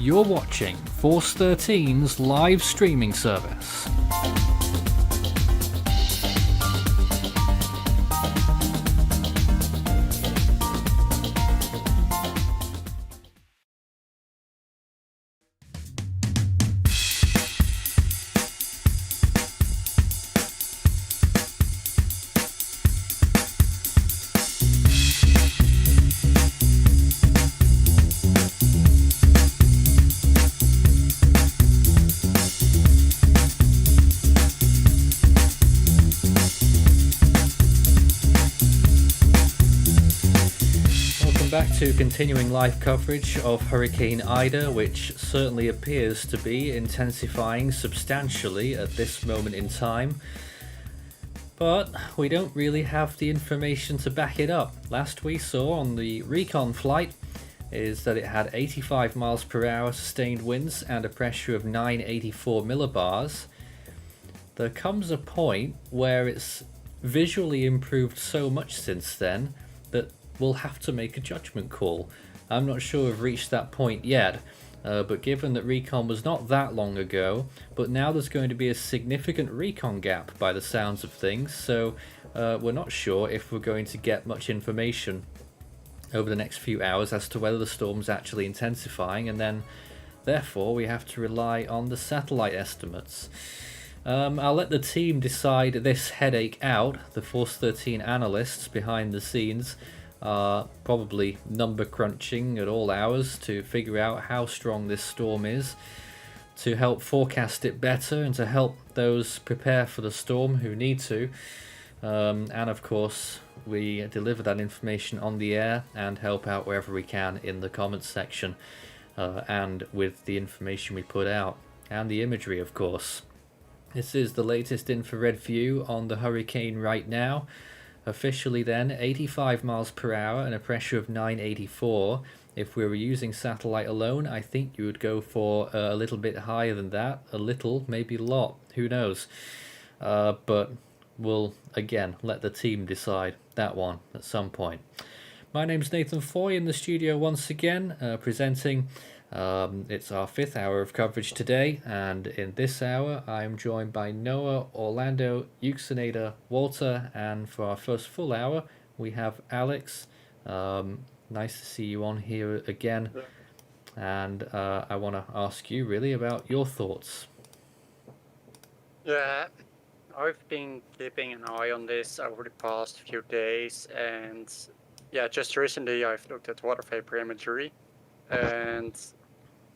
You're watching Force 13's live streaming service. Back to continuing live coverage of Hurricane Ida, which certainly appears to be intensifying substantially at this moment in time. But we don't really have the information to back it up. Last we saw on the recon flight is that it had 85 miles per hour sustained winds and a pressure of 984 millibars. There comes a point where it's visually improved so much since then that we'll have to make a judgment call. I'm not sure we've reached that point yet, but given that recon was not that long ago, but now there's going to be a significant recon gap by the sounds of things, so we're not sure if we're going to get much information over the next few hours as to whether the storm's actually intensifying, and then therefore we have to rely on the satellite estimates. I'll let the team decide this headache out. The Force 13 analysts behind the scenes are probably number crunching at all hours to figure out how strong this storm is, to help forecast it better and to help those prepare for the storm who need to. And of course we deliver that information on the air and help out wherever we can in the comments section, and with the information we put out and the imagery, of course. This is the latest infrared view on the hurricane right now. Officially then 85 miles per hour and a pressure of 984. If we were using satellite alone, I think you would go for a little bit higher than that. A little, maybe a lot, who knows. But we'll again let the team decide that one at some point. My name's Nathan Foy in the studio once again, presenting. It's our 5th hour of coverage today, and in this hour I'm joined by Noah, Orlando, Euxinator, Walter, and for our first full hour we have Alex. Nice to see you on here again, and I want to ask you really about your thoughts. Yeah, I've been keeping an eye on this over the past few days, and yeah, just recently I've looked at water vapor imagery, and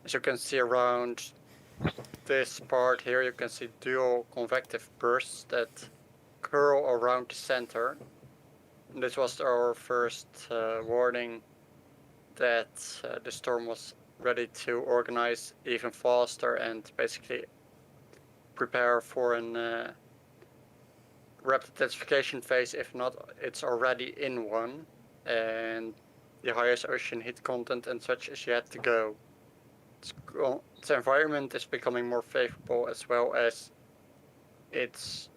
as you can see around this part here, you can see dual convective bursts that curl around the center. And this was our first warning that the storm was ready to organize even faster and basically prepare for an rapid intensification phase. If not, it's already in one, and the highest ocean heat content and such is yet to go. The environment is becoming more favorable, as well as its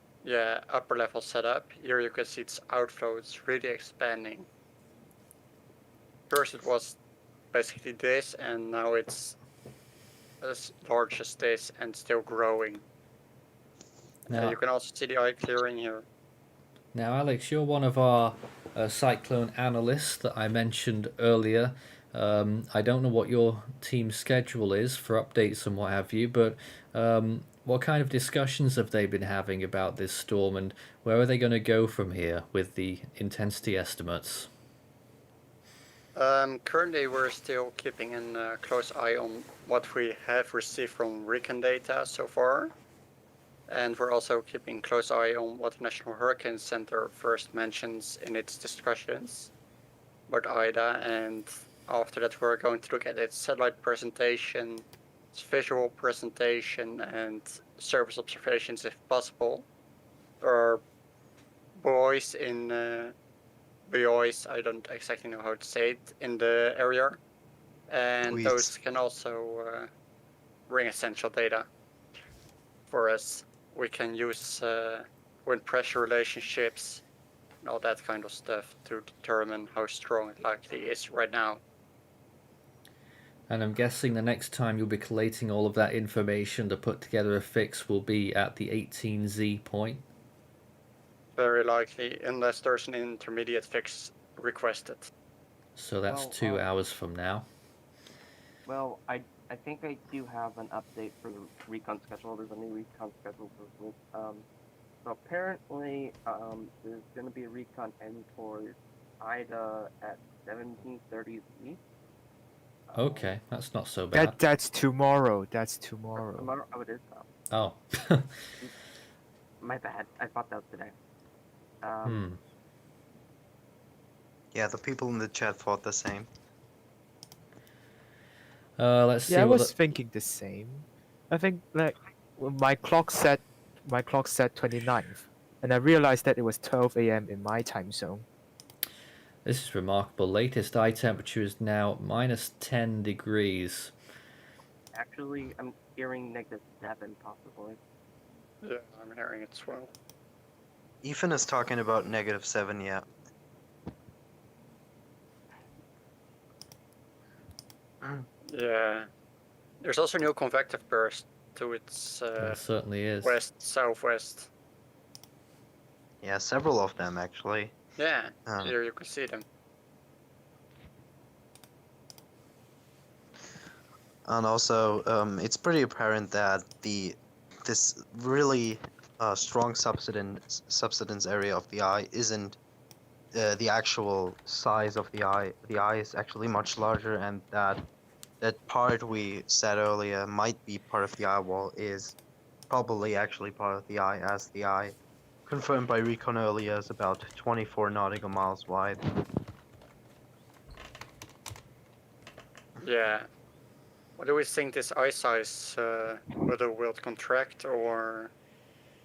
upper level setup. Here you can see its outflow, it's really expanding. First it was basically this, and now it's as large as this and still growing. Now, you can also see the eye clearing here. Now Alex, you're one of our cyclone analysts that I mentioned earlier. I don't know what your team's schedule is for updates and what have you, but what kind of discussions have they been having about this storm, and where are they going to go from here with the intensity estimates? Currently we're still keeping a close eye on what we have received from recon data so far, and we're also keeping close eye on what the National Hurricane Center first mentions in its discussions about Ida, and after that we're going to look at its satellite presentation, its visual presentation, and surface observations if possible. There are buoys I don't exactly know how to say it, in the area, and those can also bring essential data for us. We can use wind pressure relationships and all that kind of stuff to determine how strong it likely is right now. And I'm guessing the next time you'll be collating all of that information to put together a fix will be at the 18Z point. Very likely, unless there's an intermediate fix requested. So that's Well, 2 hours from now. Well, I think I do have an update for the recon schedule. There's a new recon schedule for this week. So apparently, there's gonna be a recon end for Ida at 17:30 Z. Okay, that's not so bad. That's tomorrow. That's Or tomorrow. tomorrow. Oh, it is. Oh. My bad. I thought that was today. Yeah, the people in the chat thought the same. Let's see. Yeah, I what was thinking the same. I think like when my clock said 29th, and I realized that it was 12 a.m. in my time zone. This is remarkable. Latest eye temperature is now minus 10 degrees. Actually, I'm hearing -7 possibly. Yeah, I'm hearing it as well. Ethan is talking about -7, yeah. Yeah. There's also no convective burst to its There certainly is. west, southwest. Yeah, several of them actually. Yeah, here you can see them. And also, it's pretty apparent that this really strong subsidence area of the eye isn't the actual size of the eye. The eye is actually much larger, and that part we said earlier might be part of the eye wall is probably actually part of the eye, as the eye, confirmed by recon earlier, is about 24 nautical miles wide. Yeah. What do we think this eye size, whether will contract, or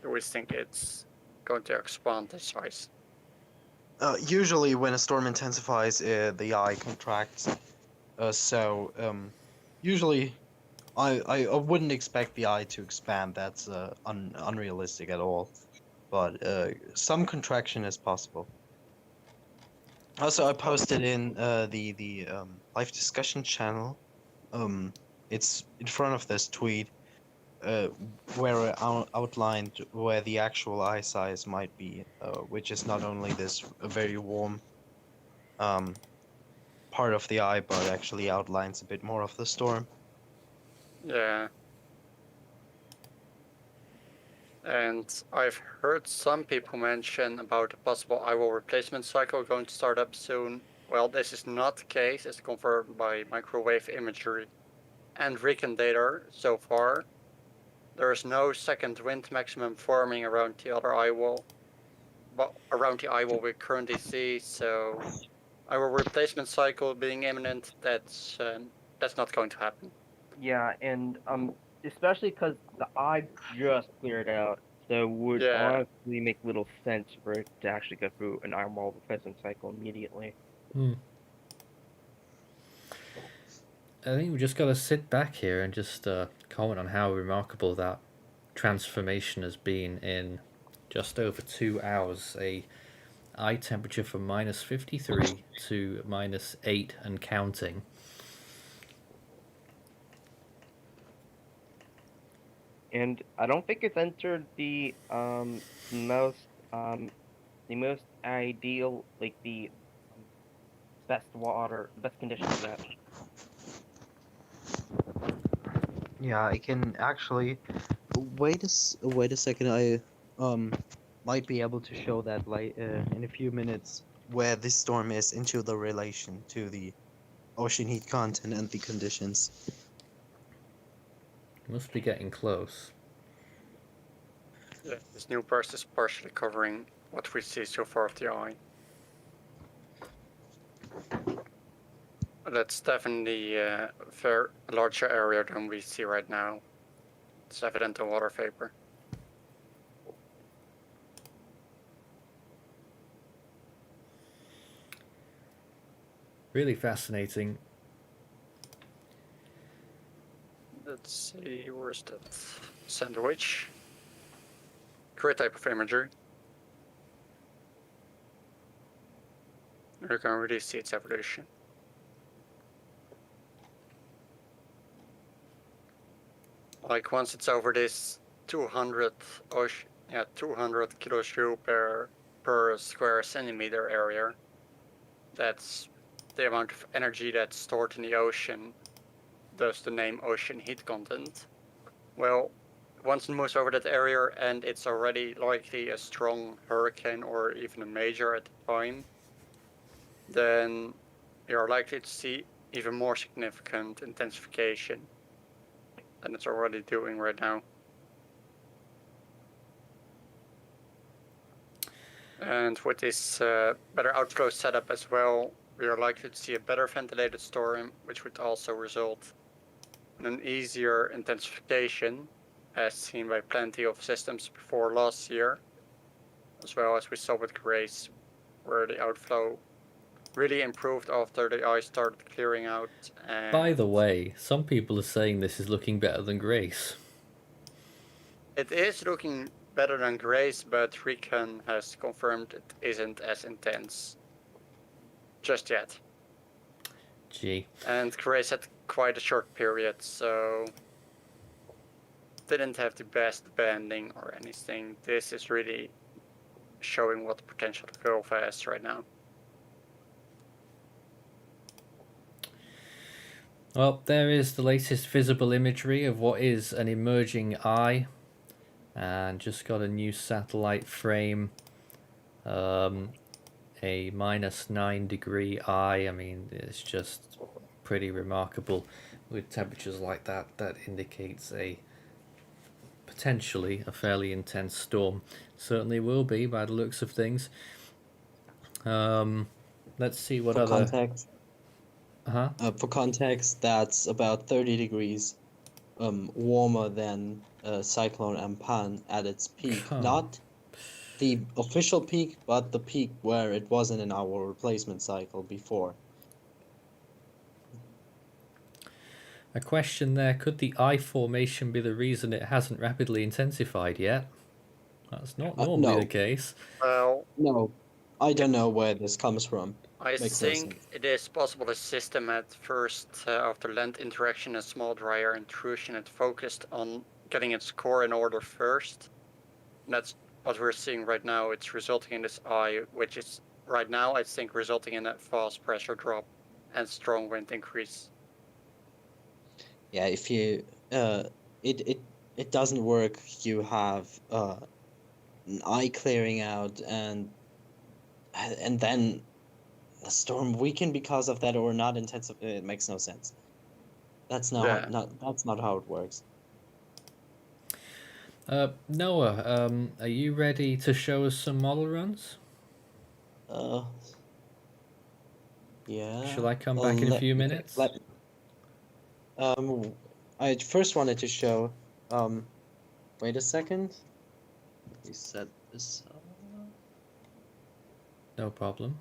do we think it's going to expand the size? Usually when a storm intensifies, the eye contracts. Usually I wouldn't expect the eye to expand. That's unrealistic at all. But some contraction is possible. Also, I posted in the live discussion channel. It's in front of this tweet, where I outlined where the actual eye size might be, which is not only this very warm part of the eye, but actually outlines a bit more of the storm. Yeah. And I've heard some people mention about a possible Eyewall replacement cycle going to start up soon. Well, this is not the case. It's confirmed by microwave imagery and recon data so far. There is no second wind maximum forming around the other Eyewall. But around the Eyewall we currently see, so our replacement cycle being imminent, that's not going to happen. Yeah, and especially because the eye just cleared out, so it would honestly make little sense for it to actually go through an Eyewall replacement cycle immediately. I think we just got to sit back here and just comment on how remarkable that transformation has been in just over 2 hours. A eye temperature from minus 53 to minus 8 and counting. And I don't think it's entered the most ideal, like the best conditions for that. Yeah, I can actually wait a second. I might be able to show that in a few minutes where this storm is into the relation to the ocean heat content and the conditions. Must be getting close. Yeah, this new burst is partially covering what we see so far of the eye. That's definitely a fair larger area than we see right now. It's evident in water vapor. Really fascinating. Let's see, where's that sandwich? Great type of imagery. You can really see its evolution. like once it's over this 200 kilojoule per square centimeter area, that's the amount of energy that's stored in the ocean, thus the name ocean heat content. Well, once it moves over that area and it's already likely a strong hurricane or even a major at the time, then you're likely to see even more significant intensification than it's already doing right now. And with this better outflow setup as well, we are likely to see a better ventilated storm, which would also result in an easier intensification, as seen by plenty of systems before last year, as well as we saw with Grace, where the outflow really improved after the ice started clearing out. And By the way, some people are saying this is looking better than Grace. it is looking better than Grace, but Recon has confirmed it isn't as intense just yet. Gee. And Grace had quite a short period, so didn't have the best banding or anything. This is really showing what the potential to go fast right now. Well, there is the latest visible imagery of what is an emerging eye, and just got a new satellite frame, a -9-degree eye. I mean, it's just pretty remarkable. With temperatures like that, that indicates a potentially a fairly intense storm. Certainly will be by the looks of things. Let's see what For other context, uh-huh. for context, that's about 30 degrees warmer than Cyclone Ampan at its peak. Huh. Not the official peak, but the peak where it wasn't in our replacement cycle before. A question there, could the eye formation be the reason it hasn't rapidly intensified yet? That's not normally no. the case. Well, No, I don't know where this comes from. I Makes no think sense. it is possible the system at first, after land interaction and small dryer intrusion, it focused on getting its core in order first. And that's what we're seeing right now. It's resulting in this eye, which is right now, I think, resulting in a fast pressure drop and strong wind increase. Yeah, if you it doesn't work. You have an eye clearing out and then the storm weaken because of that or not intensive. It makes no sense. That's Yeah. that's not how it works. Noah, are you ready to show us some model runs? Yeah. Shall I come back in a few minutes? I first wanted to show. Wait a second. Let me set this up. No problem.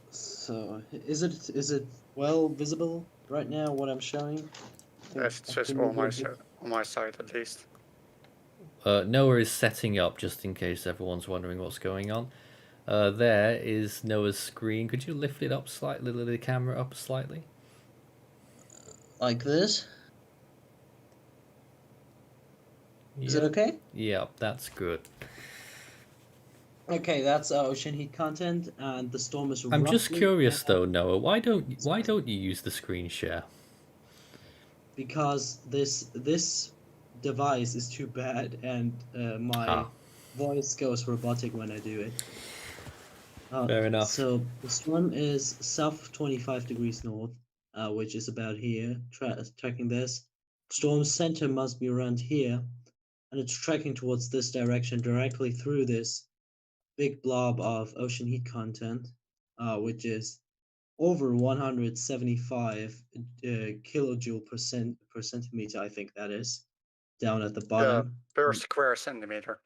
So, is it well visible right now? What I'm showing? Yes, it's just on my side at least. Noah is setting up just in case everyone's wondering what's going on. There is Noah's screen. Could you lift it up slightly, lift the camera up slightly? Like this. Is it Yeah. okay? Yeah, that's good. Okay, that's ocean heat content, and the storm is. I'm just roughly curious at- though, Noah. Why don't you use the screen share? Because this device is too bad, and my voice goes robotic when I do it. Fair enough. So the storm is south of 25 degrees north, which is about here. Tracking this, storm center must be around here, and it's tracking towards this direction directly through this big blob of ocean heat content, which is over 175 kilojoule per centimeter. I think that is down at the bottom. Per square centimeter.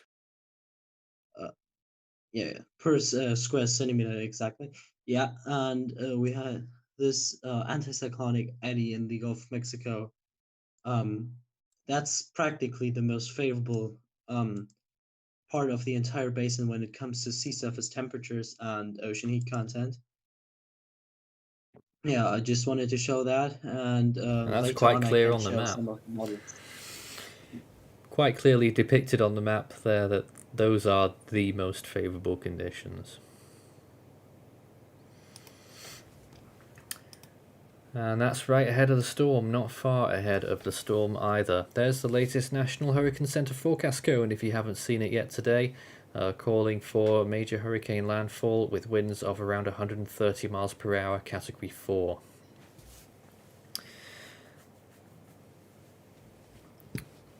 Yeah, per square centimeter exactly. Yeah, and we had this anticyclonic eddy in the Gulf of Mexico. That's practically the most favorable part of the entire basin when it comes to sea surface temperatures and ocean heat content. Yeah, I just wanted to show that, and And that's later quite on I clear can on the show map. some of the models. Quite clearly depicted on the map there that those are the most favourable conditions. And that's right ahead of the storm, not far ahead of the storm either. There's the latest National Hurricane Centre forecast cone if you haven't seen it yet today, calling for major hurricane landfall with winds of around 130 miles per hour, category 4.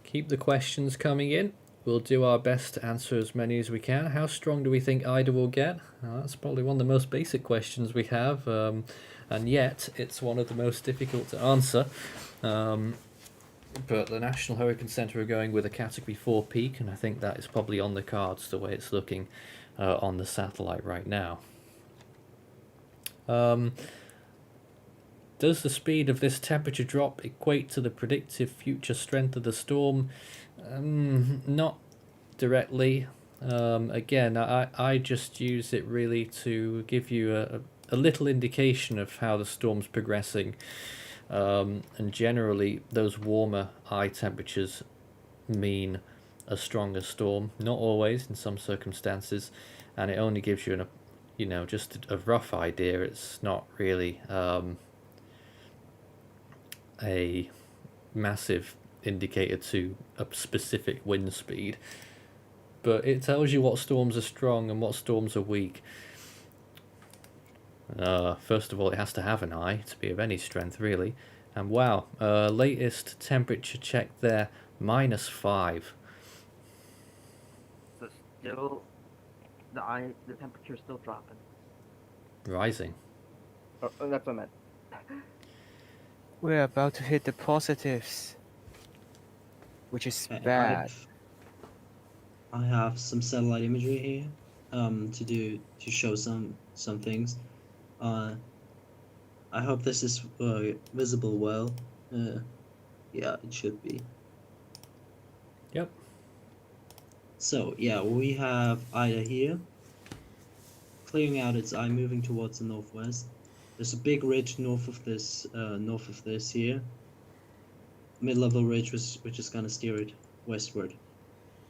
Keep the questions coming in. We'll do our best to answer as many as we can. How strong do we think Ida will get? That's probably one of the most basic questions we have, and yet it's one of the most difficult to answer. But the National Hurricane Centre are going with a Category 4 peak, and I think that is probably on the cards the way it's looking on the satellite right now. Does the speed of this temperature drop equate to the predictive future strength of the storm? Not directly. Again, I just use it really to give you a little indication of how the storm's progressing. And generally, those warmer eye temperatures mean a stronger storm. Not always, in some circumstances, and it only gives you just a rough idea. It's not really a massive indicator to a specific wind speed, but it tells you what storms are strong and what storms are weak. First of all, it has to have an eye to be of any strength, really. And wow, latest temperature check there, -5. So still, the temperature's still dropping. Rising. Oh, that's what I meant. We're about to hit the positives, which is Okay, bad. I have some satellite imagery here to show some things. I hope this is visible well. Yeah, it should be. Yep. So yeah, we have Ida here, clearing out its eye, moving towards the northwest. There's a big ridge north of this here. Mid-level ridge which is gonna steer it westward.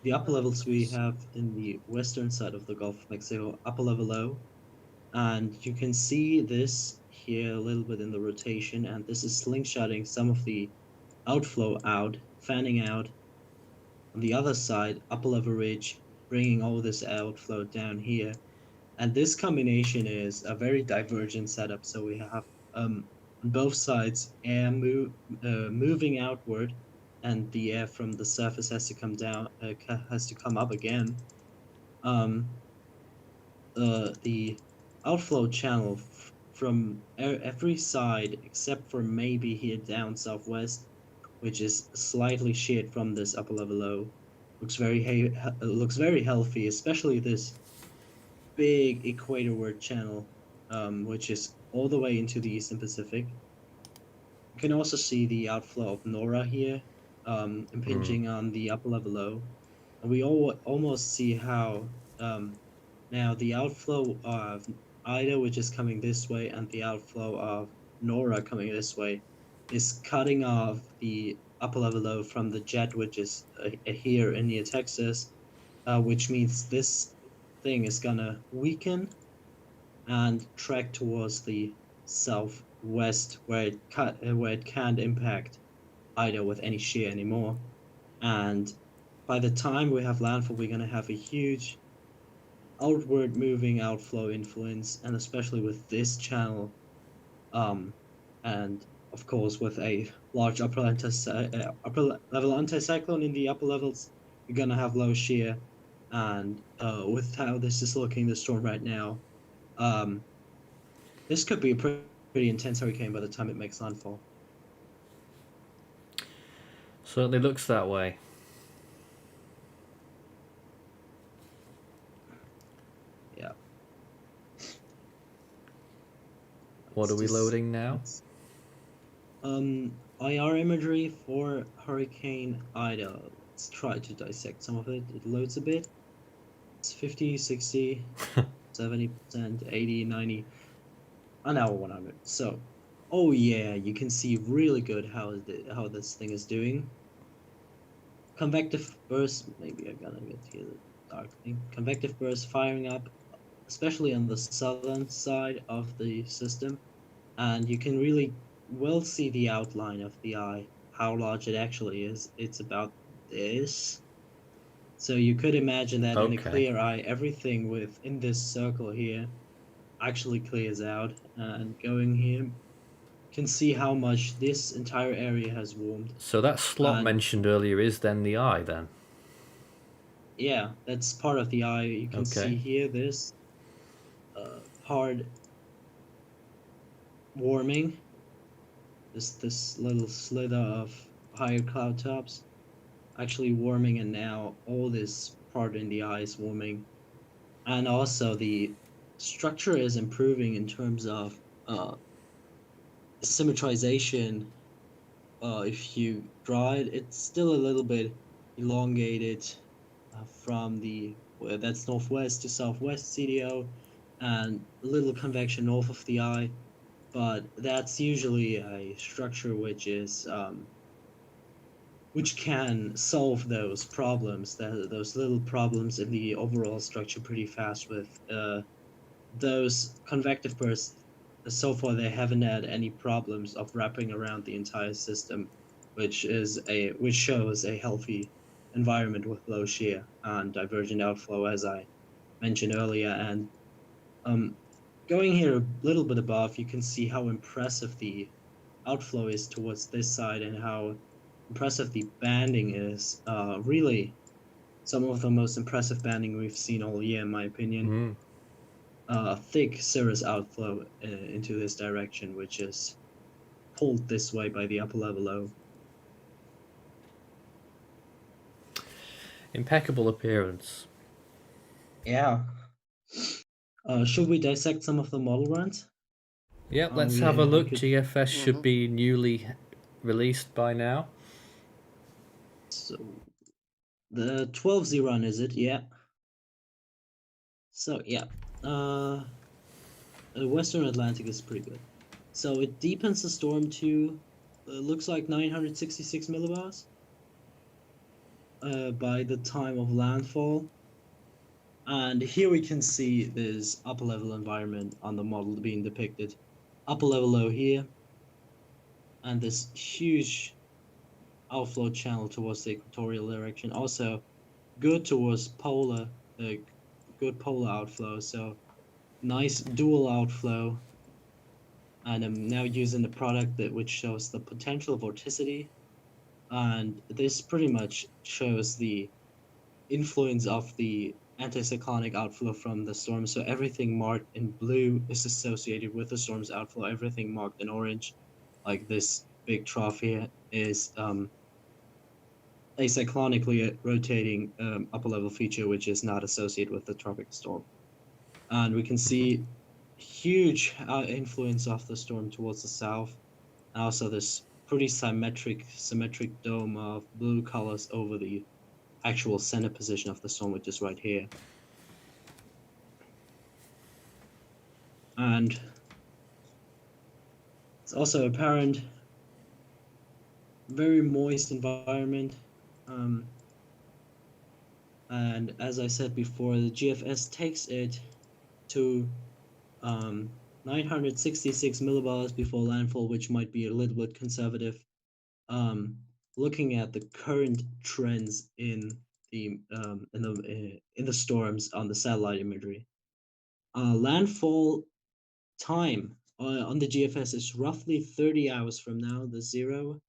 The upper levels we have in the western side of the Gulf of Mexico, upper level low, and you can see this here a little bit in the rotation, and this is slingshotting some of the outflow out, fanning out. On the other side, upper level ridge, bringing all this outflow down here. And this combination is a very divergent setup. So we have on both sides air moving outward, and the air from the surface has to come down, has to come up again. The outflow channel from every side except for maybe here down southwest, which is slightly sheared from this upper level low, looks very healthy, especially this big equatorward channel, which is all the way into the Eastern Pacific. You can also see the outflow of Nora here, impinging on the upper level low, and we almost see how now the outflow of Ida, which is coming this way, and the outflow of Nora coming this way, is cutting off the upper level low from the jet, which is here in near Texas, which means this thing is gonna weaken and track towards the southwest, where it can't impact Ida with any shear anymore. And by the time we have landfall, we're gonna have a huge outward moving outflow influence, and especially with this channel, and of course with a large upper level anticyclone in the upper levels, you're gonna have low shear. And with how this is looking, the storm right now, this could be a pretty intense hurricane by the time it makes landfall. Certainly looks that way. Yeah. What are we loading now? IR imagery for Hurricane Ida. Let's try to dissect some of it. It loads a bit. It's 50, 60, 70%, 80, 90, an hour 100. So Oh yeah, you can see really good how this thing is doing. Convective burst, maybe I gotta get here the dark thing. Convective burst firing up, especially on the southern side of the system, and you can really well see the outline of the eye, how large it actually is. It's about this. So you could imagine that in a Okay. clear eye, everything within this circle here actually clears out. And going here, can see how much this entire area has warmed. So that slot And mentioned earlier is then the eye then? yeah, that's part of the eye. You can Okay. see here this part warming. This little slither of higher cloud tops actually warming, and now all this part in the eye is warming. And also the structure is improving in terms of symmetrization. If you draw it, it's still a little bit elongated from that's northwest to southwest CDO, and a little convection north of the eye. But that's usually a structure which can solve those problems, those little problems in the overall structure pretty fast with those convective bursts. So far, they haven't had any problems of wrapping around the entire system, which shows a healthy environment with low shear and divergent outflow, as I mentioned earlier. And going here a little bit above, you can see how impressive the outflow is towards this side and how impressive the banding is. Really, some of the most impressive banding we've seen all year, in my opinion. Thick cirrus outflow into this direction, which is pulled this way by the upper level low. Impeccable appearance. Yeah. Should we dissect some of the model runs? Yep, let's have a We look. could- GFS should be newly released by now. So the 12Z run, is it? Yeah. So yeah. The Western Atlantic is pretty good. So it deepens the storm to looks like 966 millibars by the time of landfall. And here we can see this upper level environment on the model being depicted. Upper level low here, and this huge outflow channel towards the equatorial direction. Also, good towards polar, good polar outflow. So nice dual outflow. And I'm now using the product which shows the potential vorticity, and this pretty much shows the influence of the anticyclonic outflow from the storm. So everything marked in blue is associated with the storm's outflow. Everything marked in orange, like this big trough here, is acyclonically rotating upper level feature, which is not associated with the tropical storm. And we can see huge influence of the storm towards the south, and also this pretty symmetric dome of blue colors over the actual center position of the storm, which is right here. And it's also apparent very moist environment. And as I said before, the GFS takes it to 966 millibars before landfall, which might be a little bit conservative. Looking at the current trends in the storms on the satellite imagery, landfall time on the GFS is roughly 30 hours from now. The zero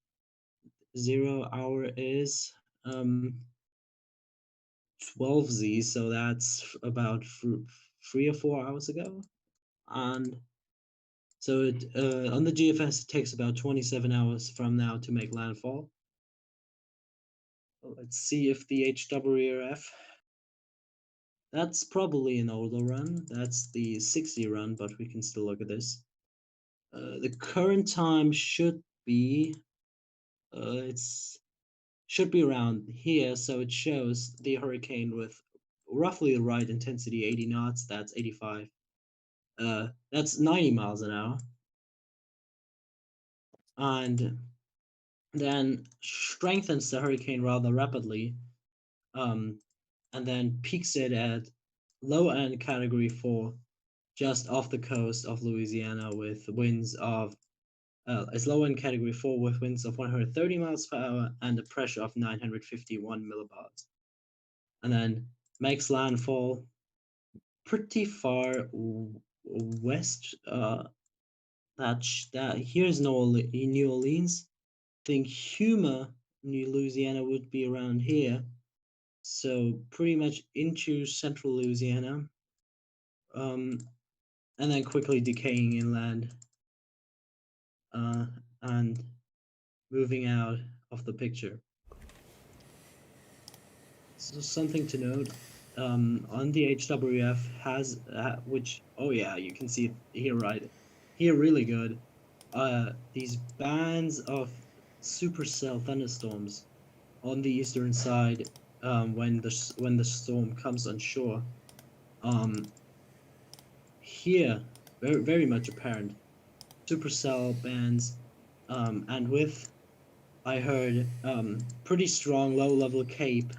hour is 12Z, so that's about 3 or 4 hours ago. And so it on the GFS it takes about 27 hours from now to make landfall. Let's see if the HWRF. That's probably an older run. That's the 60 run, but we can still look at this. The current time should be should be around here, so it shows the hurricane with roughly the right intensity, 80 knots. That's 85. That's 90 miles an hour. and then strengthens the hurricane rather rapidly, and then peaks it at low end category 4 just off the coast of Louisiana with winds of it's low end category 4 with winds of 130 miles per hour and a pressure of 951 millibars, and then makes landfall pretty far west. That here's New Orleans. I think Houma, New Louisiana would be around here, so pretty much into central Louisiana, and then quickly decaying inland, and moving out of the picture. So something to note, on the HWF has which, oh yeah, you can see it here, right here, really good. These bands of supercell thunderstorms on the eastern side, when the storm comes on shore. Here, very much apparent supercell bands, and with, I heard, pretty strong low-level cape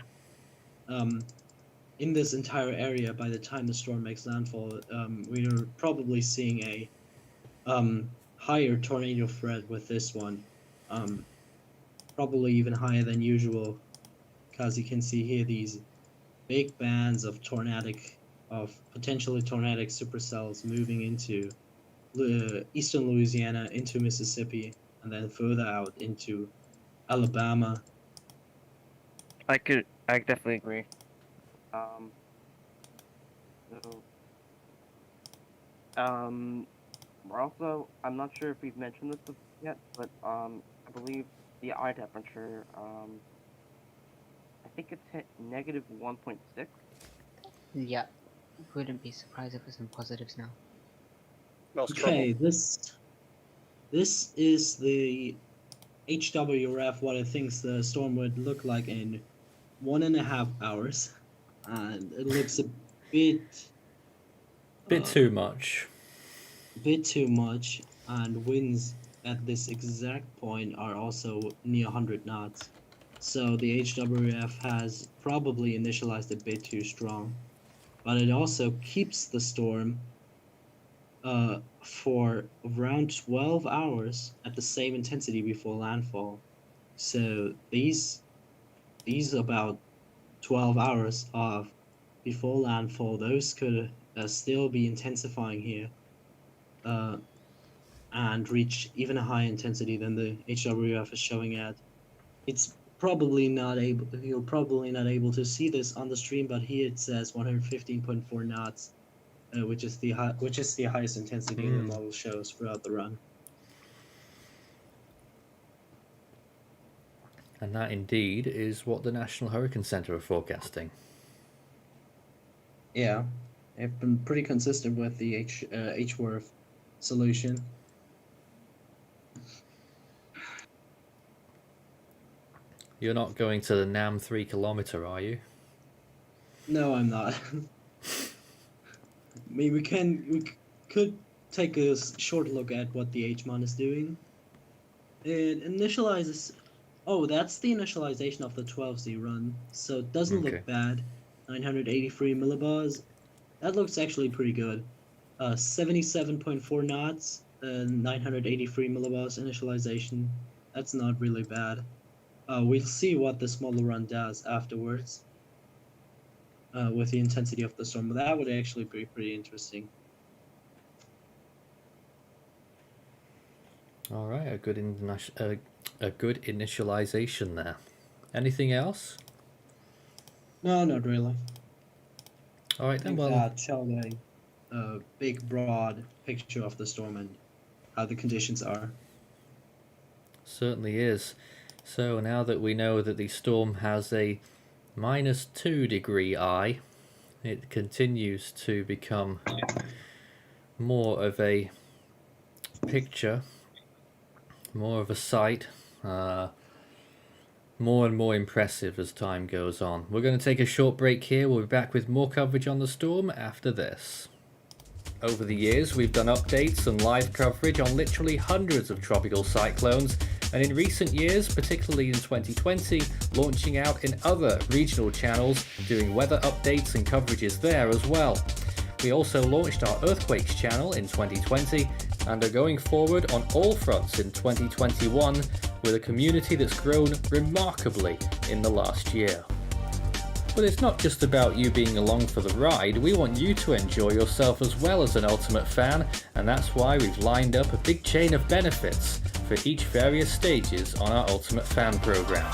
in this entire area by the time the storm makes landfall. We're probably seeing a higher tornado threat with this one, probably even higher than usual, because you can see here these big bands of potentially tornadic supercells moving into eastern Louisiana, into Mississippi, and then further out into Alabama. I definitely agree. We're also, I'm not sure if we've mentioned this yet, but I believe the eye temperature, I think it's hit negative 1.6. Yeah, wouldn't be surprised if it's in positives now. Okay, this is the HWRF, what it thinks the storm would look like in 1.5 hours, and it looks a bit Too much. bit too much, and winds at this exact point are also near 100 knots. So the HWF has probably initialized a bit too strong, but it also keeps the storm for around 12 hours at the same intensity before landfall. So these about 12 hours of before landfall, those could still be intensifying here, and reach even a higher intensity than the HWF is showing at. It's probably not able. You're probably not able to see this on the stream, but here it says 115.4 knots, which is the highest intensity the model shows throughout the run. And that indeed is what the National Hurricane Center are forecasting. Yeah, they've been pretty consistent with the HWRF solution. You're not going to the NAM 3 kilometer, are you? No, I'm not. I mean, we could take a short look at what the HMON is doing. It initializes. Oh, that's the initialization of the 12Z run, so it doesn't Okay. look bad. 983 millibars. That looks actually pretty good. 77.4 knots, 983 millibars initialization. That's not really bad. We'll see what the smaller run does afterwards, with the intensity of the storm. But that would actually be pretty interesting. All right, a good initialization there. Anything else? No, not really. All right I then. think Well, that showed a big, broad picture of the storm and how the conditions are. certainly is. So now that we know that the storm has a -2 degree eye, it continues to become more of a picture, more of a sight, more and more impressive as time goes on. We're going to take a short break here. We'll be back with more coverage on the storm after this. Over the years, we've done updates and live coverage on literally hundreds of tropical cyclones, and in recent years, particularly in 2020, launching out in other regional channels, doing weather updates and coverages there as well. We also launched our Earthquakes channel in 2020 and are going forward on all fronts in 2021 with a community that's grown remarkably in the last year. But it's not just about you being along for the ride, we want you to enjoy yourself as well as an Ultimate fan, and that's why we've lined up a big chain of benefits for each various stages on our Ultimate Fan program.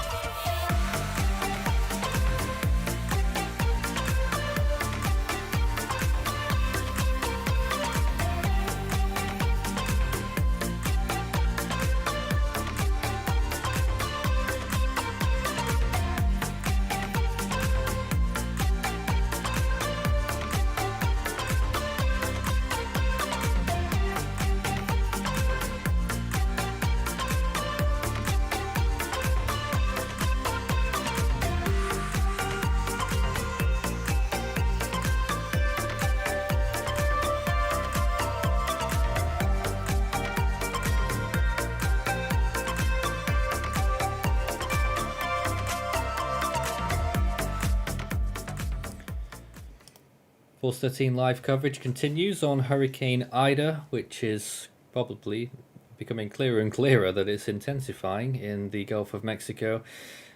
Force 13 live coverage continues on Hurricane Ida, which is probably becoming clearer and clearer that it's intensifying in the Gulf of Mexico.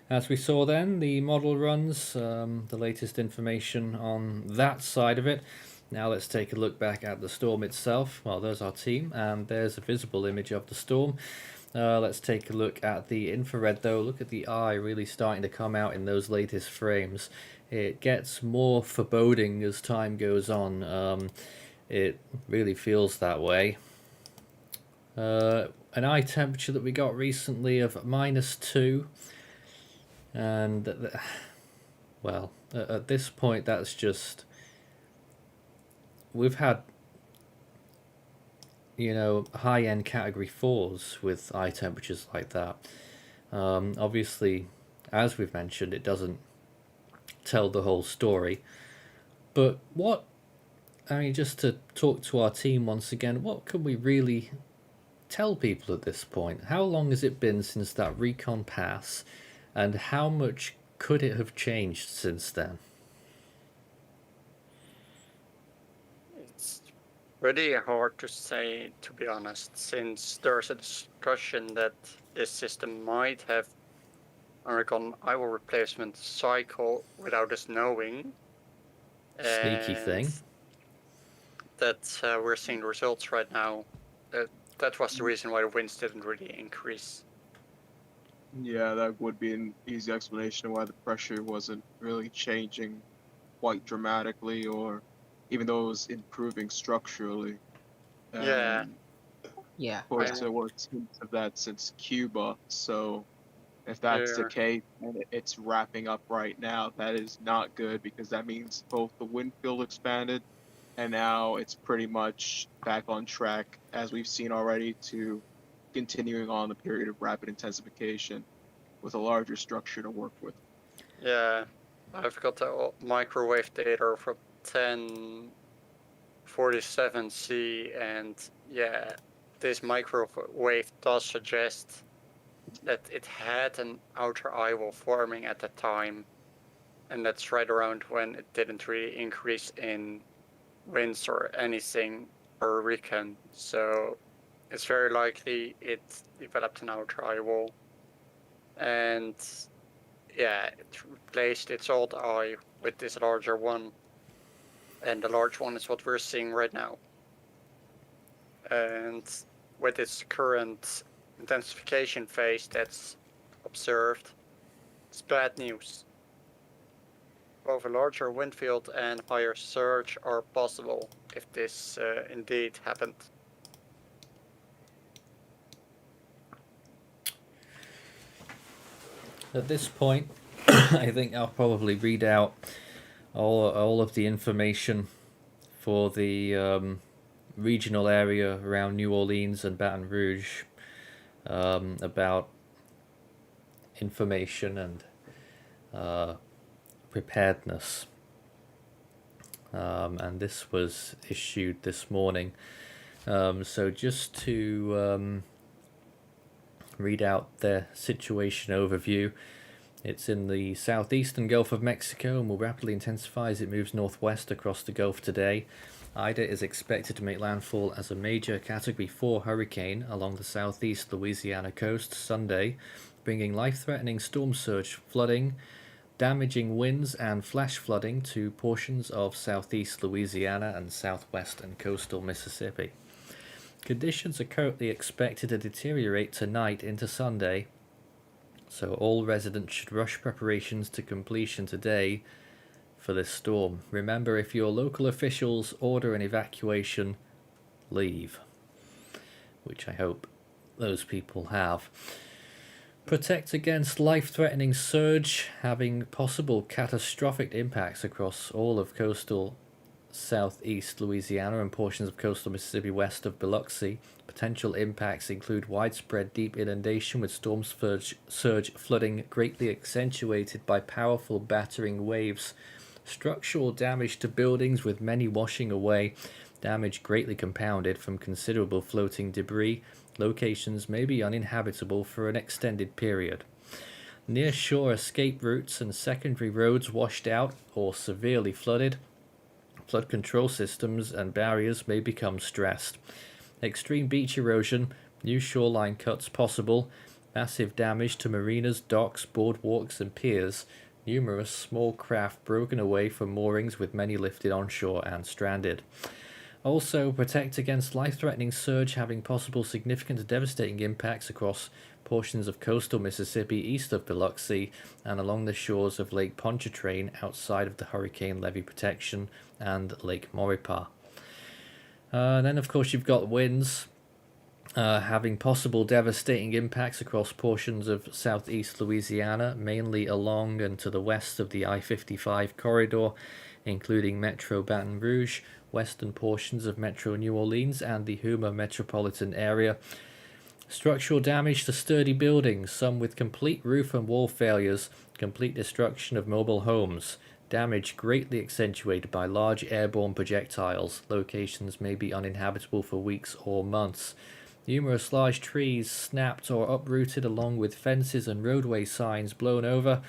As we saw then, the model runs, the latest information on that side of it. Now let's take a look back at the storm itself. Well, there's our team, and there's a visible image of the storm. Let's take a look at the infrared though. Look at the eye really starting to come out in those latest frames. It gets more foreboding as time goes on. It really feels that way. An eye temperature that we got recently of -2, and well, at this point that's just, we've had, you know, high-end category 4s with eye temperatures like that. Obviously, as we've mentioned, it doesn't tell the whole story, but what, I mean, just to talk to our team once again, what can we really tell people at this point? How long has it been since that recon pass, and how much could it have changed since then? It's really hard to say, to be honest, since there's a discussion that this system might have undergone Eyewall replacement cycle without us knowing. Sneaky thing. That we're seeing the results right now. That was the reason why the winds didn't really increase. Yeah, that would be an easy explanation of why the pressure wasn't really changing quite dramatically, or even though it was improving structurally. Yeah. Yeah. Of course, there were hints of that since Cuba, so if that's the Yeah. case and it's wrapping up right now, that is not good, because that means both the wind field expanded and now it's pretty much back on track, as we've seen already, to continuing on the period of rapid intensification with a larger structure to work with. Yeah, I've got the microwave data from 1047C, and yeah, this microwave does suggest that it had an outer eyewall forming at the time, and that's right around when it didn't really increase in winds or anything per recon. So it's very likely it developed an outer eyewall, and yeah, it replaced its old eye with this larger one, and the large one is what we're seeing right now. And with its current intensification phase that's observed, it's bad news. Both a larger wind field and higher surge are possible if this indeed happened. At this point, I think I'll probably read out all of the information for the regional area around New Orleans and Baton Rouge, about information and preparedness. and this was issued this morning. So just to read out the situation overview. It's in the southeastern Gulf of Mexico and will rapidly intensify as it moves northwest across the Gulf today. Ida is expected to make landfall as a major Category 4 hurricane along the southeast Louisiana coast Sunday, bringing life-threatening storm surge, flooding, damaging winds and flash flooding to portions of southeast Louisiana and southwestern coastal Mississippi. Conditions are currently expected to deteriorate tonight into Sunday, so all residents should rush preparations to completion today for this storm. Remember, if your local officials order an evacuation, leave, which I hope those people have. Protect against life-threatening surge, having possible catastrophic impacts across all of coastal southeast Louisiana and portions of coastal Mississippi west of Biloxi. Potential impacts include widespread deep inundation with storm surge flooding greatly accentuated by powerful battering waves, structural damage to buildings with many washing away, damage greatly compounded from considerable floating debris. Locations may be uninhabitable for an extended period. Near shore escape routes and secondary roads washed out or severely flooded. Flood control systems and barriers may become stressed. Extreme beach erosion, new shoreline cuts possible, massive damage to marinas, docks, boardwalks and piers, numerous small craft broken away from moorings with many lifted onshore and stranded. Also, protect against life-threatening surge having possible significant and devastating impacts across portions of coastal Mississippi east of Biloxi and along the shores of Lake Pontchartrain outside of the hurricane levee protection and Lake Maurepas. Then, of course, you've got winds having possible devastating impacts across portions of southeast Louisiana, mainly along and to the west of the I-55 corridor, including Metro Baton Rouge, western portions of Metro New Orleans, and the Houma metropolitan area. Structural damage to sturdy buildings, some with complete roof and wall failures, complete destruction of mobile homes, damage greatly accentuated by large airborne projectiles. Locations may be uninhabitable for weeks or months. Numerous large trees snapped or uprooted along with fences and roadway signs blown over.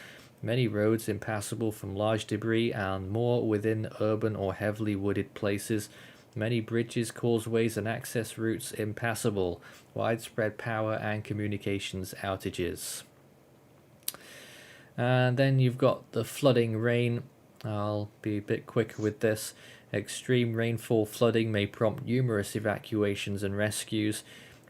Many roads impassable from large debris and more within urban or heavily wooded places. Many bridges, causeways and access routes impassable. Widespread power and communications outages. And then you've got the flooding rain. I'll be a bit quicker with this. Extreme rainfall flooding may prompt numerous evacuations and rescues.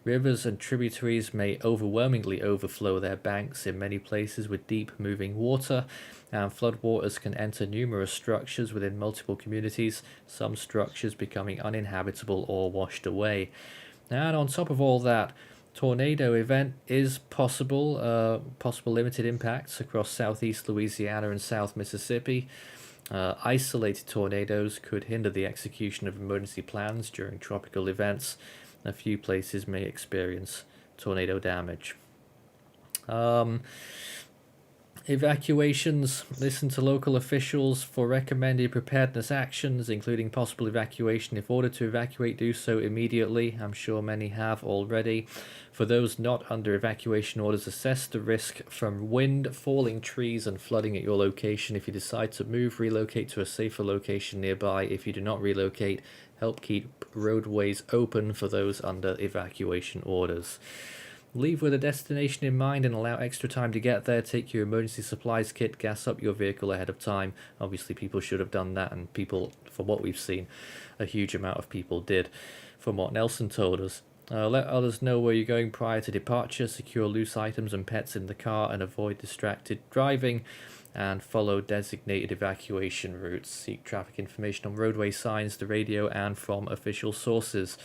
Rivers and tributaries may overwhelmingly overflow their banks in many places with deep moving water, and floodwaters can enter numerous structures within multiple communities, some structures becoming uninhabitable or washed away. And on top of all that, tornado event is possible, possible limited impacts across southeast Louisiana and south Mississippi. Isolated tornadoes could hinder the execution of emergency plans during tropical events. A few places may experience tornado damage. Evacuations. Listen to local officials for recommended preparedness actions, including possible evacuation. If ordered to evacuate, do so immediately. I'm sure many have already. For those not under evacuation orders, assess the risk from wind, falling trees, and flooding at your location. If you decide to move, relocate to a safer location nearby. If you do not relocate, help keep roadways open for those under evacuation orders. Leave with a destination in mind and allow extra time to get there. Take your emergency supplies kit, gas up your vehicle ahead of time. Obviously, people should have done that, and people, from what we've seen, a huge amount of people did, from what Nelson told us. Let others know where you're going prior to departure. Secure loose items and pets in the car and avoid distracted driving. And follow designated evacuation routes. Seek traffic information on roadway signs, the radio, and from official sources.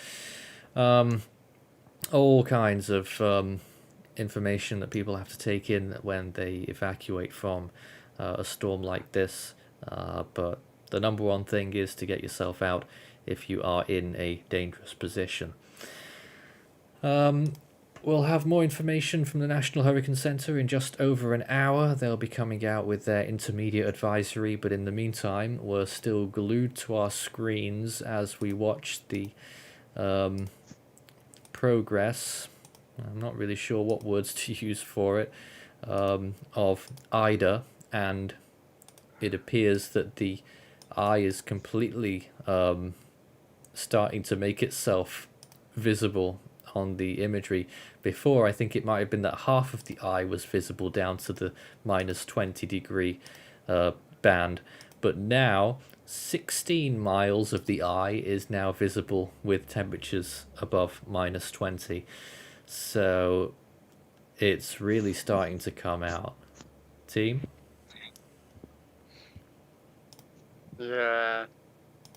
All kinds of information that people have to take in when they evacuate from a storm like this. But the number one thing is to get yourself out if you are in a dangerous position. we'll have more information from the National Hurricane Center in just over an hour. They'll be coming out with their intermediate advisory, but in the meantime, we're still glued to our screens as we watch the progress. I'm not really sure what words to use for it, of Ida, and it appears that the eye is completely starting to make itself visible on the imagery. Before, I think it might have been that half of the eye was visible down to the -20 degree band, but now 16 miles of the eye is now visible with temperatures above -20. So it's really starting to come out. Team? Yeah,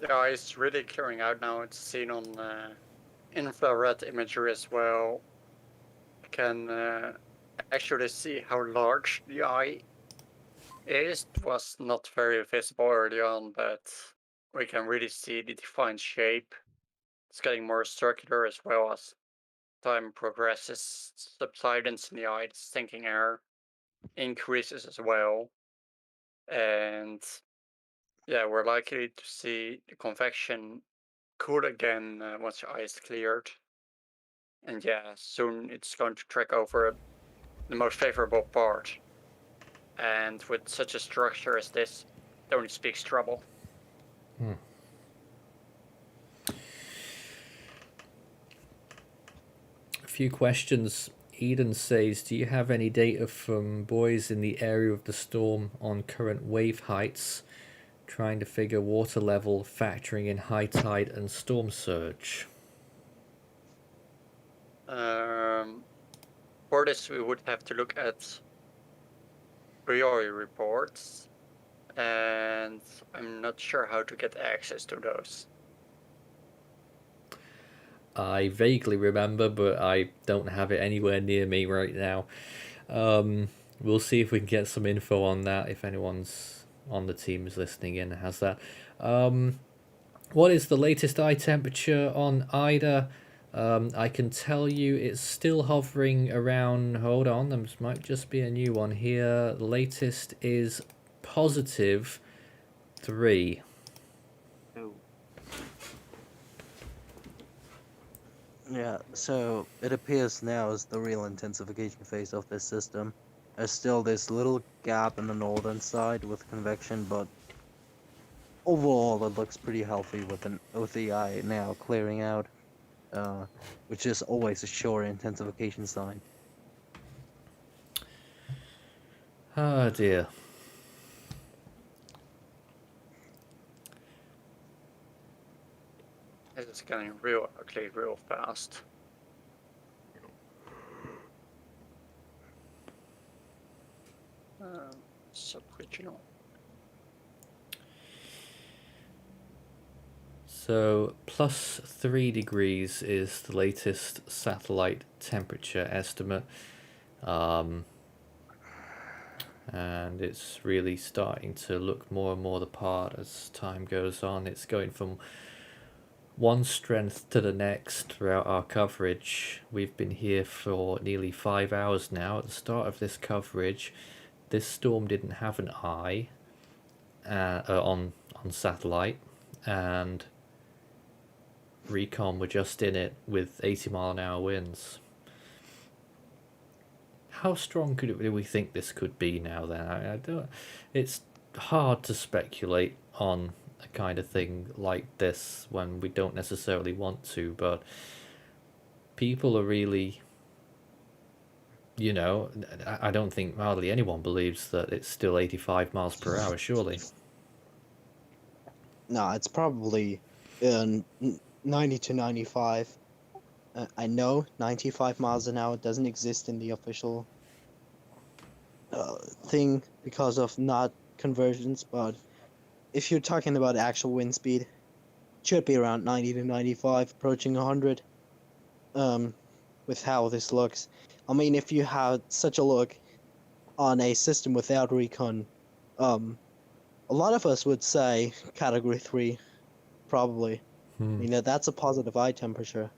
yeah, it's really clearing out now. It's seen on infrared imagery as well. You can actually see how large the eye is. It was not very visible early on, but we can really see the defined shape. It's getting more circular as well as time progresses. Subsidence in the eye, the sinking air, increases as well. And yeah, we're likely to see the convection cool again once the eye is cleared. And yeah, soon it's going to track over the most favorable part. And with such a structure as this, it only speaks trouble. A few questions. Eden says, do you have any data from buoys in the area of the storm on current wave heights, trying to figure water level factoring in high tide and storm surge? For this, we would have to look at priori reports, and I'm not sure how to get access to those. I vaguely remember, but I don't have it anywhere near me right now. We'll see if we can get some info on that, if anyone's on the team is listening in and has that. What is the latest eye temperature on Ida? I can tell you it's still hovering around, hold on, there might just be a new one here. The latest is +3. Oh, Yeah, so it appears now is the real intensification phase of this system. There's still this little gap in the northern side with convection, but overall it looks pretty healthy with the eye now clearing out, which is always a sure intensification sign. Oh dear. It's getting real ugly real fast. Sub-regional. So +3 degrees is the latest satellite temperature estimate. And it's really starting to look more and more the part as time goes on. It's going from one strength to the next throughout our coverage. We've been here for nearly 5 hours now. At the start of this coverage, this storm didn't have an eye on satellite, and Recon were just in it with 80-mile-an-hour winds. How strong do we think this could be now then? I don't. It's hard to speculate on a kind of thing like this when we don't necessarily want to, but people are really, I don't think hardly anyone believes that it's still 85 miles per hour, surely. No, it's probably 90 to 95. I know 95 miles an hour doesn't exist in the official thing because of not conversions, but if you're talking about actual wind speed, it should be around 90 to 95, approaching 100. With how this looks. I mean, if you had such a look on a system without recon, a lot of us would say category 3, probably. That's a positive eye temperature.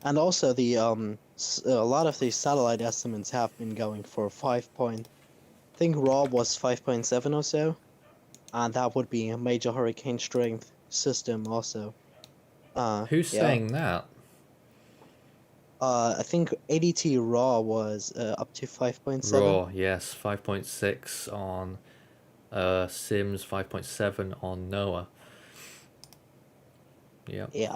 And also a lot of these satellite estimates have been going for 5 point. I think raw was 5.7 or so, and that would be a major hurricane strength system also. Who's Yeah. saying that? I think ADT raw was up to 5.7. Raw, yes, 5.6 on Sims, 5.7 on Noah. Yeah. Yeah.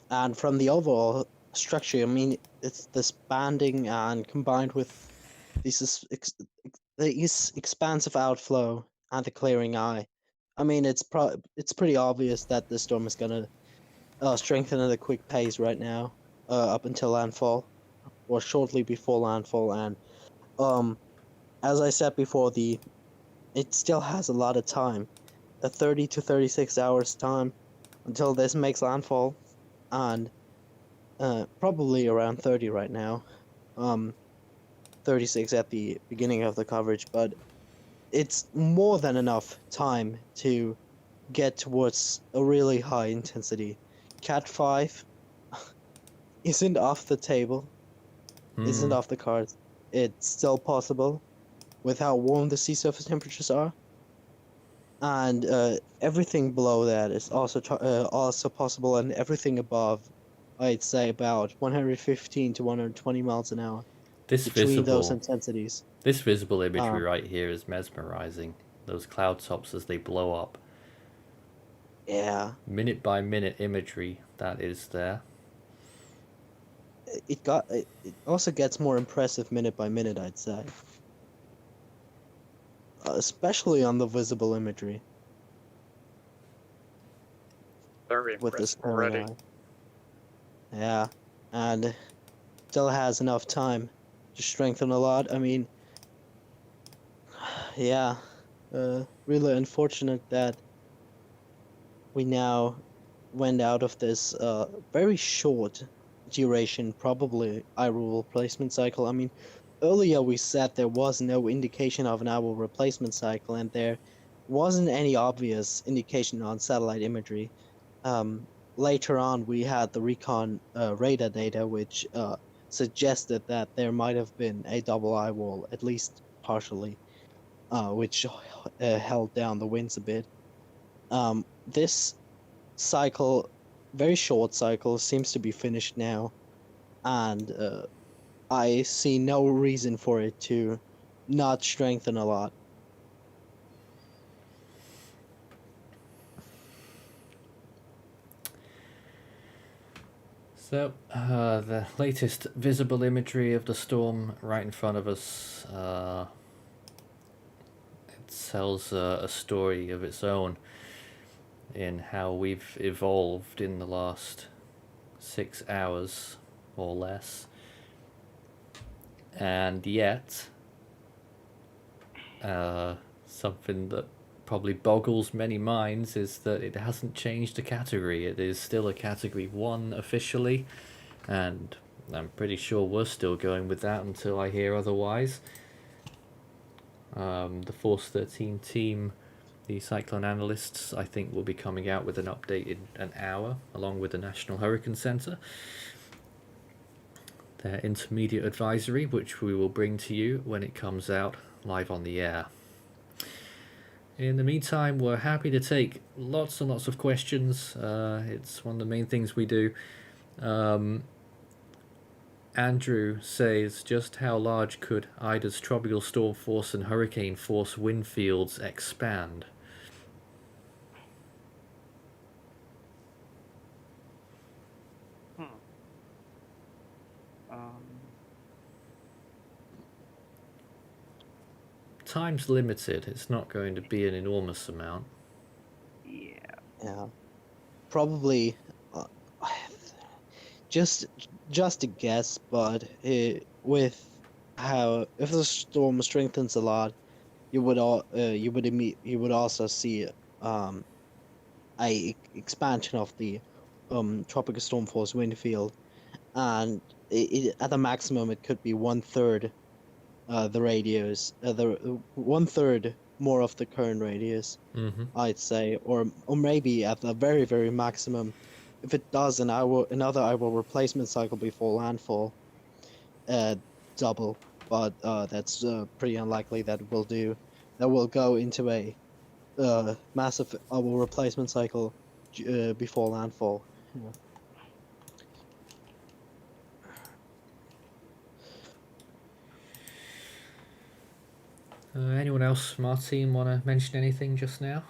And from the overall structure, I mean, it's this banding and combined with this expansive outflow and the clearing eye. I mean, it's pretty obvious that the storm is gonna strengthen at a quick pace right now, up until landfall, or shortly before landfall. And as I said before, it still has a lot of time, 30 to 36 hours time until this makes landfall, and probably around 30 right now, 36 at the beginning of the coverage, but it's more than enough time to get towards a really high intensity. Cat 5 isn't off the table, isn't off the cards. It's still possible with how warm the sea surface temperatures are. And everything below that is also possible, and everything above, I'd say about 115 to 120 miles an hour This between those visible intensities. This visible imagery right here is mesmerizing. Those cloud tops as they blow up. Yeah, Minute by minute imagery that is there. it also gets more impressive minute by minute, I'd say. Especially on the visible imagery Very with this impressive already. eye. Yeah, and still has enough time to strengthen a lot. I mean, yeah, really unfortunate that we now went out of this very short duration, probably Eyewall replacement cycle. I mean, earlier we said there was no indication of an Eyewall replacement cycle, and there wasn't any obvious indication on satellite imagery. Later on, we had the recon radar data, which suggested that there might have been a double Eyewall, at least partially, which held down the winds a bit. This cycle, very short cycle, seems to be finished now, and I see no reason for it to not strengthen a lot. So, the latest visible imagery of the storm right in front of us, it tells a story of its own in how we've evolved in the last 6 hours or less. And yet, something that probably boggles many minds is that it hasn't changed the category. It is still a category 1 officially, and I'm pretty sure we're still going with that until I hear otherwise. The Force 13 team, the cyclone analysts, I think will be coming out with an update in an hour, along with the National Hurricane Center. Their intermediate advisory, which we will bring to you when it comes out live on the air. In the meantime, we're happy to take lots and lots of questions. It's one of the main things we do. Andrew says, just how large could Ida's tropical storm force and hurricane force wind fields expand? Time's limited. It's not going to be an enormous amount. Yeah, probably. Just a guess, but with how if the storm strengthens a lot, you would also see a expansion of the tropical storm force wind field, and at the maximum it could be 1/3 the radius, the 1/3 more of the current radius, Mm-hmm. I'd say, or maybe at the very, very maximum, if it does another Eyewall replacement cycle before landfall, double. But that's pretty unlikely that it will do. That will go into a massive Eyewall replacement cycle before landfall. Yeah. Anyone else from our team want to mention anything just now?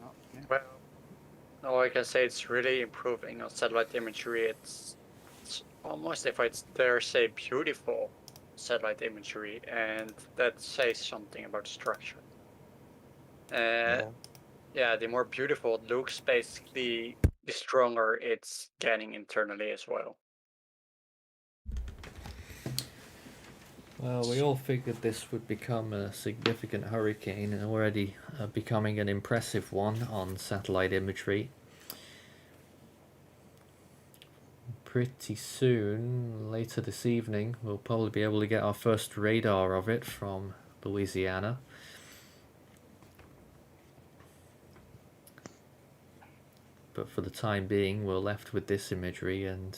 No, yeah. Well, all I can say it's really improving on satellite imagery. It's almost, if I dare say, beautiful satellite imagery, and that says something about the structure. Yeah, the more beautiful it looks, basically, the stronger it's getting internally as well. Well, we all figured this would become a significant hurricane, and already becoming an impressive one on satellite imagery. Pretty soon, later this evening, we'll probably be able to get our first radar of it from Louisiana. But for the time being, we're left with this imagery, and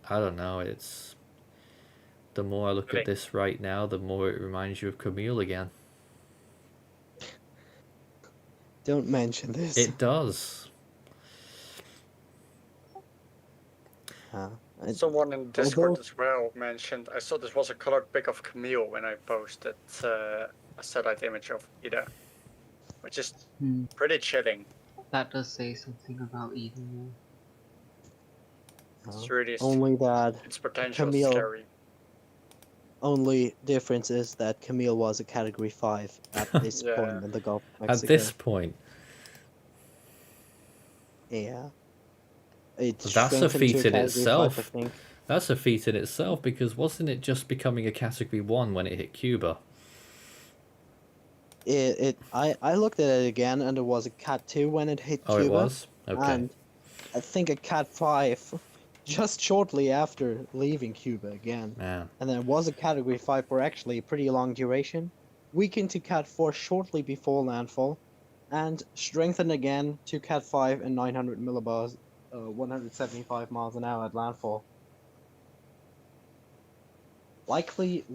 I don't know, it's... The more I look at this right now, the more it reminds you of Camille again. Don't mention this. It does. Someone in Discord as well mentioned, I saw this was a colored pic of Camille when I posted a satellite image of Ida, which is pretty chilling. That does say something about Eden. It's really only that it's potential Camille, scary. Only difference is that Camille was a Category 5 at this point in the Gulf of Mexico. At this point? Yeah. That's a feat in itself. 5, I think. That's a feat in itself, because wasn't it just becoming a Category 1 when it hit Cuba? I looked at it again, and it was a Cat 2 when it hit Cuba. Oh, it was? Okay. And I think a Cat 5 just shortly after leaving Cuba again. Yeah. And then it was a Category 5 for actually a pretty long duration. Weakened to Cat 4 shortly before landfall, and strengthened again to Cat 5 and 900 millibars, 175 miles an hour at landfall. Likely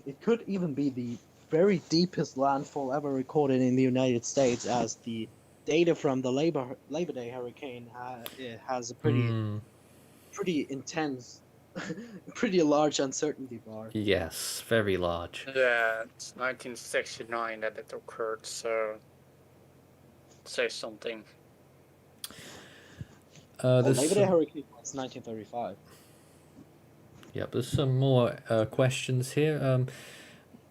it could even be the very deepest landfall ever recorded in the United States, as the data from the Labor Day hurricane has a pretty intense, pretty large uncertainty bar. Yes, very large. Yeah, it's 1969 that it occurred, so say something. Labor Day hurricane was 1935. Yep, there's some more questions here.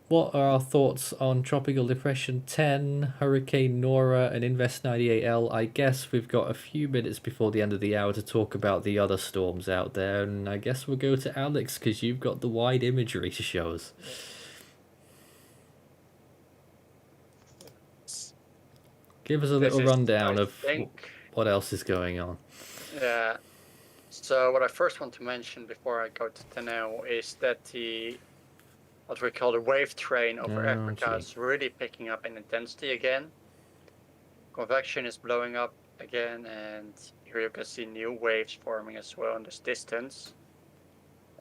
What are our thoughts on Tropical Depression 10, Hurricane Nora, and Invest 98L? I guess we've got a few minutes before the end of the hour to talk about the other storms out there, and I guess we'll go to Alex, because you've got the wide imagery to show us. Give us a little rundown of what else is going on. Yeah. So what I first want to mention before I go to Tenel is that what we call the wave train over Africa is really picking up in intensity again. Convection is blowing up again, and here you can see new waves forming as well in this distance.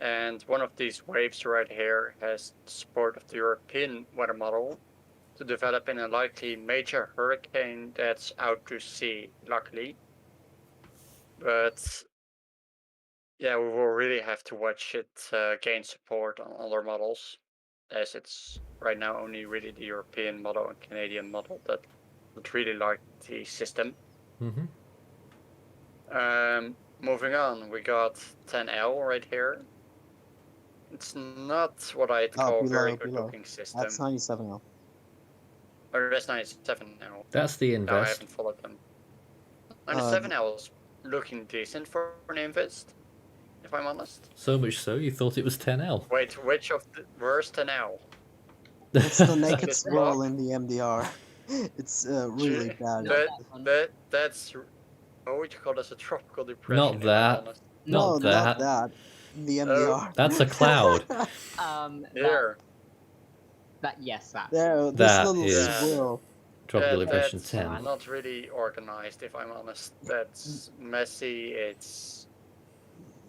And one of these waves right here has the support of the European weather model to develop in a likely major hurricane that's out to sea, luckily. But yeah, we will really have to watch it gain support on other models, as it's right now only really the European model and Canadian model that would really like the system. Moving on, we got 10L right here. It's not what I'd call a very good looking system. That's 97L. Or that's 97L. That's the Invest. No, I haven't followed them. 97L is looking decent for an Invest, if I'm honest. So much so, you thought it was 10L. Wait, which of the... Where's 10L? It's the naked swirl in the MDR. It's really bad. That's... What would you call this? A tropical depression? Not that. Not that. The MDR. That's a cloud. Here. Yes, that's There, this That little is- swirl. Tropical Depression That's 10. not really organized, if I'm honest. That's messy. It's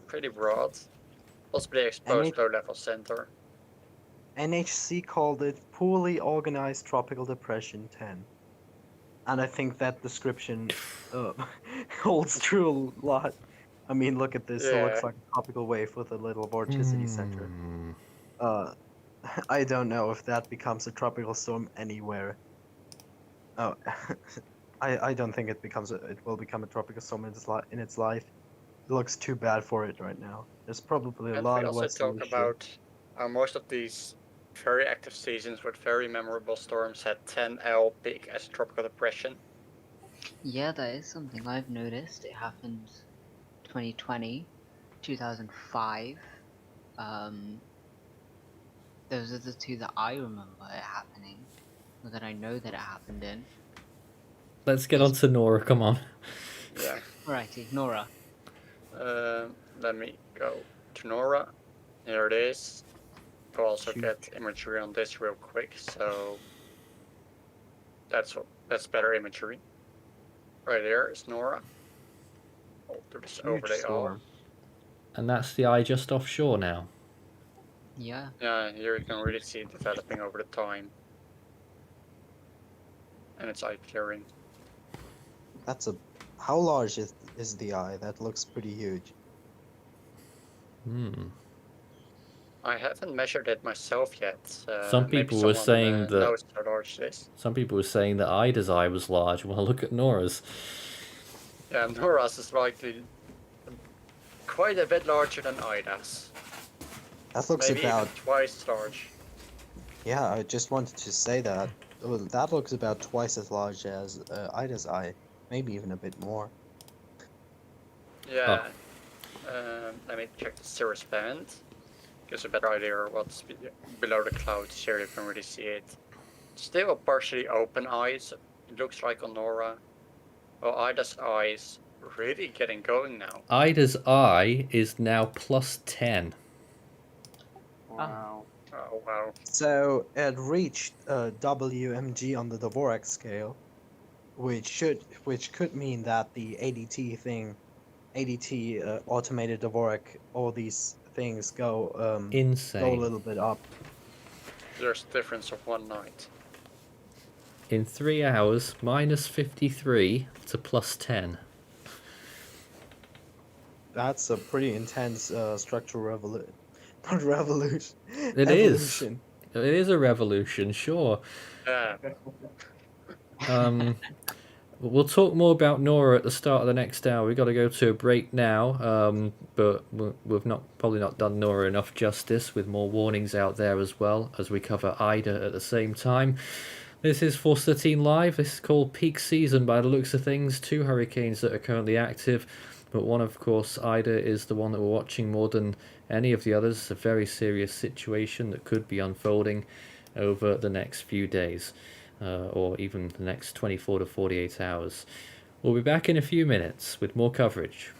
pretty broad. Possibly exposed low-level center. NHC called it poorly organized tropical depression 10. And I think that description holds true a lot. I mean, look at this. It looks Yeah. like a tropical wave with a little vorticity center. Hmm. I don't know if that becomes a tropical storm anywhere. Oh, I don't think it will become a tropical storm in its life. It looks too bad for it right now. There's probably a And lot we of also West talk Asia. about how most of these very active seasons with very memorable storms had 10L peak as a tropical depression. Yeah, that is something I've noticed. It happened 2020, 2005. Those are the two that I remember it happening, or that I know that it happened in. Let's get on to Nora, come on. Yeah. Alrighty, Nora. Let me go to Nora. Here it is. We'll also Shoot. get imagery on this real quick, so that's better imagery. Right there is Nora. I'll do this Huge overlay off. storm. And that's the eye just offshore now. Yeah. Yeah, here you can really see it developing over the time. And it's eye clearing. How large is the eye? That looks pretty huge. Hmm. I haven't measured it myself yet. Some maybe people were someone, saying that- knows how large it is. Some people were saying that Ida's eye was large. Well, look at Nora's. Yeah, Nora's is likely quite a bit larger than Ida's. That looks Maybe about even twice large. Yeah, I just wanted to say that. Well, that looks about twice as large as Ida's eye, maybe even a bit more. Yeah. Let me check the cirrus band. Gives a better idea of what's below the clouds. Here you can really see it. Still a partially open eyes. It looks like on Nora. Well, Ida's eyes really getting going now. Ida's eye is now +10. Wow. Oh wow. So it reached WMG on the Dvorak scale, which could mean that the ADT automated Dvorak, all these things go a Insane. little bit up. There's a difference of 1 night. In 3 hours, -53 to +10. That's a pretty intense structural revolution. Not revolution. It is. evolution. It is a revolution, sure. Yeah. We'll talk more about Nora at the start of the next hour. We've got to go to a break now, but we've probably not done Nora enough justice, with more warnings out there as well as we cover Ida at the same time. This is Force 13 Live. This is called Peak Season by the looks of things. 2 hurricanes that are currently active, but one, of course, Ida, is the one that we're watching more than any of the others. It's a very serious situation that could be unfolding over the next few days. Or even the next 24 to 48 hours. We'll be back in a few minutes with more coverage.